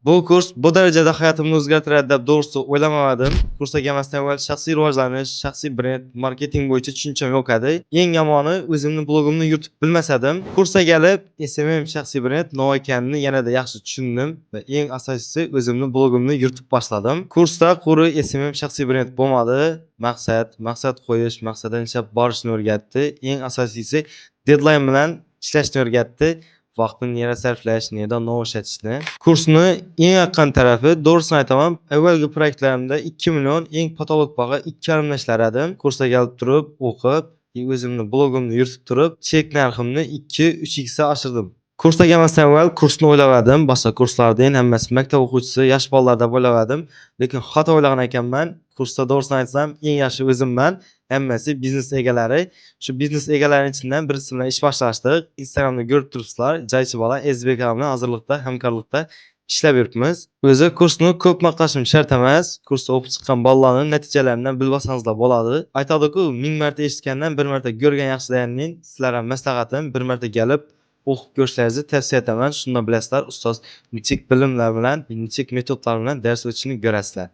Bu kurs bu darajada hayotimni o'zgartiradi deb doğrusu o'ylamadim. Kursga kelmasdan avval shaxsiy rivojlanish, shaxsiy brend, marketing bo'yicha tushuncham yo'q edi. Eng yomoni o'zimni blogimni yuritib bilmasadim. Kursga kelib, SMM shaxsiy brend nima ekanini yanada yaxshi tushundim va eng asosiysi o'zimni blogimni yuritib boshladim. Kursda quri SMM shaxsiy brend bo'lmadi. Maqsad qo'yish, maqsaddan ishlab borishni o'rgatdi. Eng asosiysi deadline bilan ishlashni o'rgatdi. Vaqtni nerga sarflash, nerdan ishlatishni. Kursni eng yoqqan tarafi, doğrusini aytaman, avvalgi proyektlarimda 2 million, eng patolog bag'i 2,5 dan ishlar edim. Kursga kelib turib, o'qib, o'zimni blogimni yuritib turib, chek narximni 2-3x oshirdim. Kursga kelmasdan avval kursni o'ylavadim, boshqa kurslardan hammasi maktab o'quvchisi, yosh bolalar deb o'ylavadim, lekin xato o'ylagan ekanman. Kursda doğrusini aytsam, eng yaxshi o'zimman. Hammasi biznes egalari. Shu biznes egalarining ichidan birisi bilan ish boshlashdik. Instagramda ko'rib turibsizlar, Jaychi bola SBK bilan hozirlikda hamkorlikda ishlab yuribmiz. O'zi kursni ko'p maqtashim shart emas. Kursda o'qib chiqqan bolalarning natijalaridan bilib olsangizlar bo'ladi. Aytadi-ku, 1000 marta eshitgandan 1 marta ko'rgan yaxshi deganning sizlar ham maslahatim 1 marta kelib o'qib ko'rishlaringizni tavsiya etaman. Shunda bilasizlar, ustoz nechik bilimlar bilan, nechik metodlar bilan dars o'tishini ko'rasizlar.